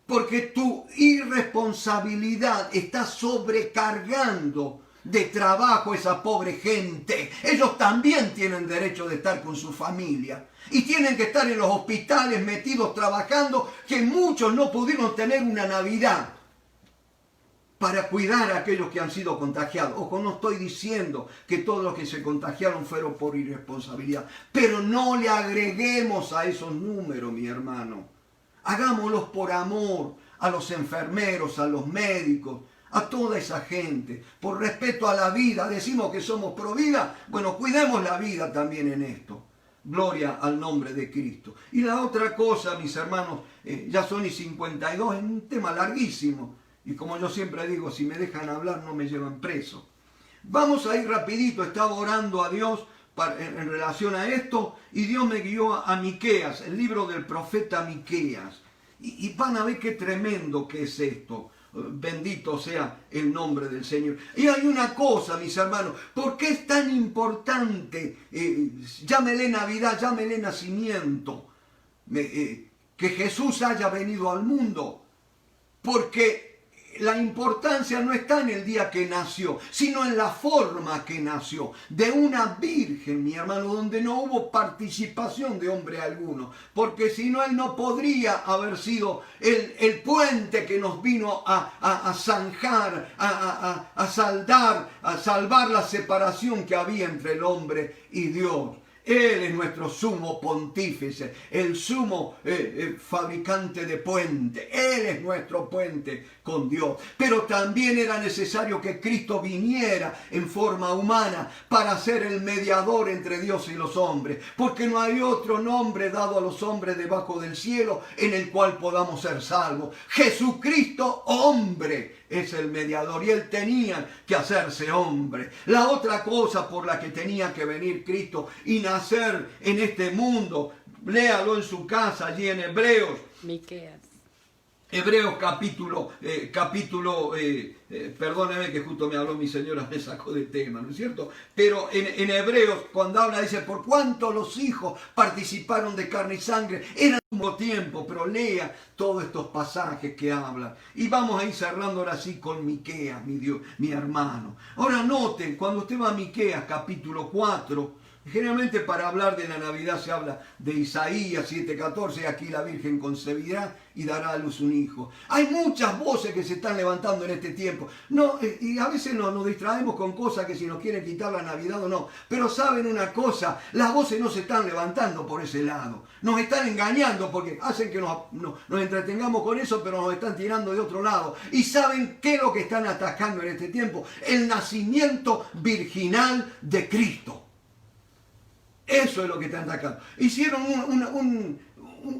Speaker 2: Porque tu irresponsabilidad está sobrecargando de trabajo a esa pobre gente. Ellos también tienen derecho de estar con su familia. Y tienen que estar en los hospitales metidos trabajando, que muchos no pudieron tener una Navidad para cuidar a aquellos que han sido contagiados. Ojo, no estoy diciendo que todos los que se contagiaron fueron por irresponsabilidad. Pero no le agreguemos a esos números, mi hermano. Hagámoslos por amor, a los enfermeros, a los médicos, a toda esa gente. Por respeto a la vida, decimos que somos pro vida, bueno, cuidemos la vida también en esto. Gloria al nombre de Cristo. Y la otra cosa, mis hermanos, ya son y 52, es un tema larguísimo. Y como yo siempre digo, si me dejan hablar no me llevan preso. Vamos a ir rapidito, estaba orando a Dios en relación a esto, y Dios me guió a Miqueas, el libro del profeta Miqueas. Y van a ver qué tremendo que es esto. Bendito sea el nombre del Señor. Y hay una cosa, mis hermanos, ¿por qué es tan importante? Llámele Navidad, llámele nacimiento, que Jesús haya venido al mundo. Porque la importancia no está en el día que nació, sino en la forma que nació. De una virgen, mi hermano, donde no hubo participación de hombre alguno. Porque si no, él no podría haber sido el puente que nos vino a zanjar, a saldar, a salvar la separación que había entre el hombre y Dios. Él es nuestro sumo pontífice, el sumo fabricante de puente. Él es nuestro puente con Dios. Pero también era necesario que Cristo viniera en forma humana para ser el mediador entre Dios y los hombres. Porque no hay otro nombre dado a los hombres debajo del cielo en el cual podamos ser salvos. Jesucristo, hombre, es el mediador, y él tenía que hacerse hombre. La otra cosa por la que tenía que venir Cristo y nacer en este mundo, léalo en su casa allí en Hebreos.
Speaker 3: Miqueas.
Speaker 2: Hebreos perdóneme que justo me habló mi señora, me sacó de tema, ¿no es cierto? Pero en Hebreos, cuando habla, dice, por cuanto los hijos participaron de carne y sangre, era un mismo tiempo, pero lea todos estos pasajes que hablan. Y vamos a ir cerrando ahora sí con Miqueas, mi hermano. Ahora noten, cuando usted va a Miqueas, capítulo 4, generalmente para hablar de la Navidad se habla de Isaías 7:14, aquí la Virgen concebirá y dará a luz un hijo. Hay muchas voces que se están levantando en este tiempo. No, y a veces nos distraemos con cosas que si nos quieren quitar la Navidad o no. Pero saben una cosa, las voces no se están levantando por ese lado. Nos están engañando porque hacen que nos entretengamos con eso, pero nos están tirando de otro lado. ¿Y saben qué es lo que están atacando en este tiempo? El nacimiento virginal de Cristo. Eso es lo que están atacando. Hicieron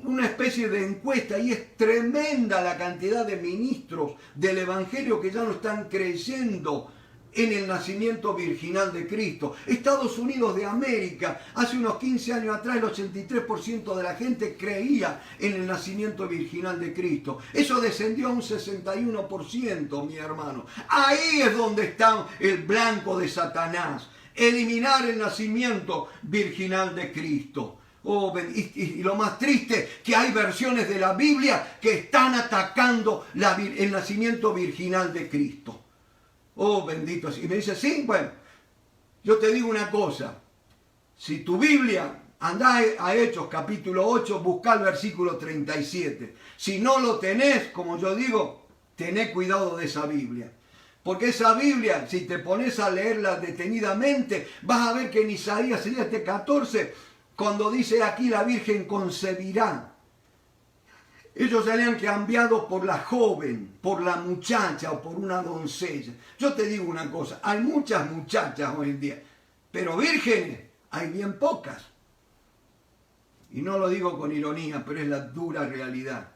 Speaker 2: una especie de encuesta y es tremenda la cantidad de ministros del Evangelio que ya no están creyendo en el nacimiento virginal de Cristo. Estados Unidos de América, hace unos 15 años atrás, el 83% de la gente creía en el nacimiento virginal de Cristo. Eso descendió a un 61%, mi hermano. Ahí es donde está el blanco de Satanás. Eliminar el nacimiento virginal de Cristo. Y lo más triste, que hay versiones de la Biblia que están atacando el nacimiento virginal de Cristo. Oh, bendito. Y me dice, sí, bueno, yo te digo una cosa. Si tu Biblia, andá a Hechos capítulo 8, buscá el versículo 37. Si no lo tenés, como yo digo, tené cuidado de esa Biblia. Porque esa Biblia, si te pones a leerla detenidamente, vas a ver que en Isaías 14, cuando dice aquí la Virgen concebirá, ellos se le han cambiado por la joven, por la muchacha o por una doncella. Yo te digo una cosa, hay muchas muchachas hoy en día, pero vírgenes hay bien pocas. Y no lo digo con ironía, pero es la dura realidad.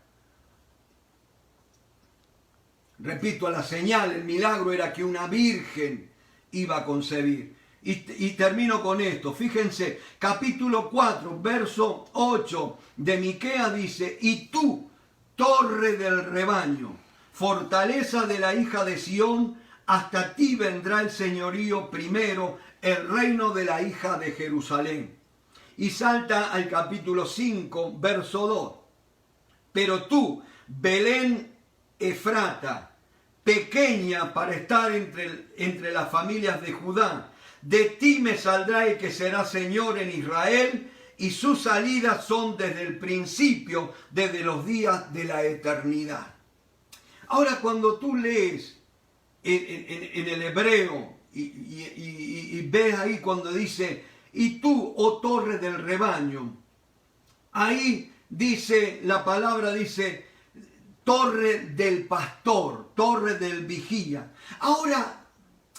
Speaker 2: Repito, la señal, el milagro era que una virgen iba a concebir. Y termino con esto. Fíjense, capítulo 4, verso 8 de Miqueas dice, y tú, torre del rebaño, fortaleza de la hija de Sión, hasta ti vendrá el señorío primero, el reino de la hija de Jerusalén. Y salta al capítulo 5, verso 2. Pero tú, Belén Efrata, pequeña para estar entre las familias de Judá, de ti me saldrá el que será Señor en Israel, y sus salidas son desde el principio, desde los días de la eternidad. Ahora, cuando tú lees en el hebreo y ves ahí cuando dice, y tú, oh torre del rebaño, ahí dice, la palabra dice, torre del pastor, torre del vigía. Ahora,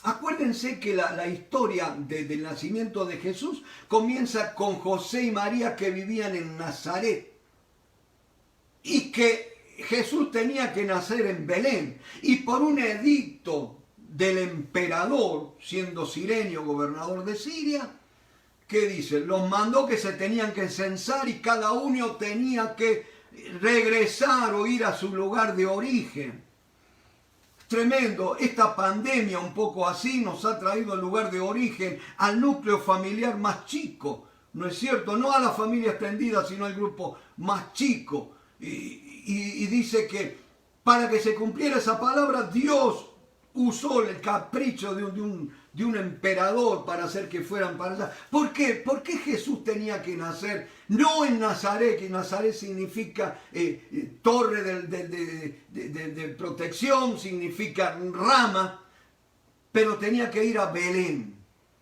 Speaker 2: acuérdense que la historia del nacimiento de Jesús comienza con José y María que vivían en Nazaret y que Jesús tenía que nacer en Belén, y por un edicto del emperador, siendo Cirenio gobernador de Siria, ¿qué dice? Los mandó que se tenían que censar y cada uno tenía que regresar o ir a su lugar de origen. Tremendo, esta pandemia un poco así nos ha traído el lugar de origen al núcleo familiar más chico, ¿no es cierto? No a la familia extendida, sino al grupo más chico. Y dice que para que se cumpliera esa palabra, Dios usó el capricho de un emperador para hacer que fueran para allá. ¿Por qué? ¿Por qué Jesús tenía que nacer? No en Nazaret, que Nazaret significa torre de protección, significa rama, pero tenía que ir a Belén.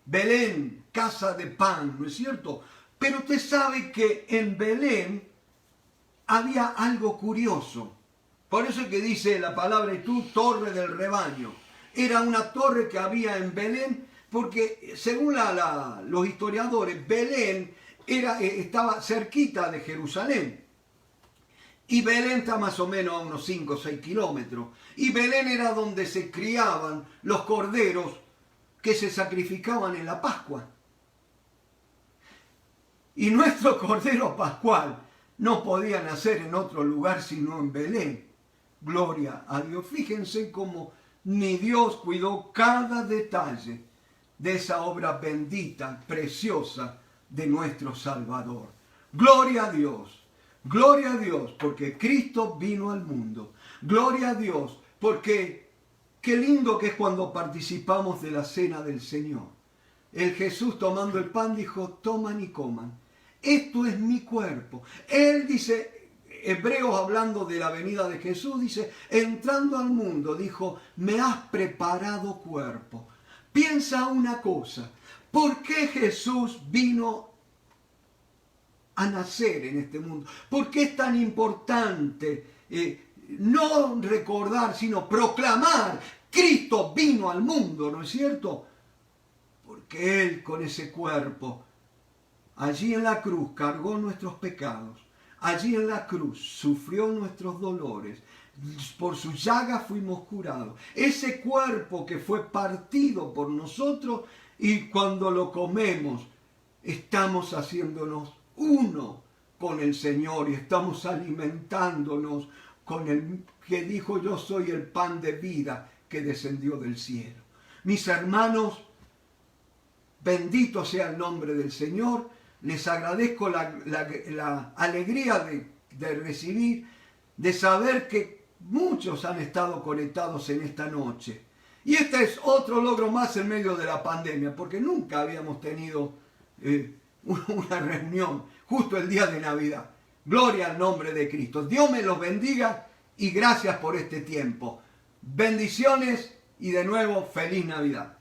Speaker 2: Belén, casa de pan, ¿no es cierto? Pero usted sabe que en Belén había algo curioso. Por eso es que dice la palabra y tú, torre del rebaño. Era una torre que había en Belén, porque según los historiadores, Belén estaba cerquita de Jerusalén. Y Belén está más o menos a unos 5 o 6 kilómetros. Y Belén era donde se criaban los corderos que se sacrificaban en la Pascua. Y nuestro cordero pascual no podía nacer en otro lugar sino en Belén. Gloria a Dios. Fíjense cómo ni Dios cuidó cada detalle de esa obra bendita, preciosa de nuestro Salvador. Gloria a Dios, porque Cristo vino al mundo. Gloria a Dios, porque qué lindo que es cuando participamos de la cena del Señor. El Jesús tomando el pan dijo, toman y coman. Esto es mi cuerpo. Él dice, Hebreos hablando de la venida de Jesús, dice, entrando al mundo, dijo, me has preparado cuerpo. Piensa una cosa, ¿por qué Jesús vino a nacer en este mundo? ¿Por qué es tan importante no recordar, sino proclamar, Cristo vino al mundo, ¿no es cierto? Porque Él con ese cuerpo, allí en la cruz, cargó nuestros pecados. Allí en la cruz sufrió nuestros dolores, por sus llagas fuimos curados. Ese cuerpo que fue partido por nosotros, y cuando lo comemos estamos haciéndonos uno con el Señor y estamos alimentándonos con el que dijo, yo soy el pan de vida que descendió del cielo. Mis hermanos, bendito sea el nombre del Señor. Les agradezco la alegría de recibir, de saber que muchos han estado conectados en esta noche. Y este es otro logro más en medio de la pandemia, porque nunca habíamos tenido una reunión justo el día de Navidad. Gloria al nombre de Cristo. Dios me los bendiga y gracias por este tiempo. Bendiciones y de nuevo feliz Navidad.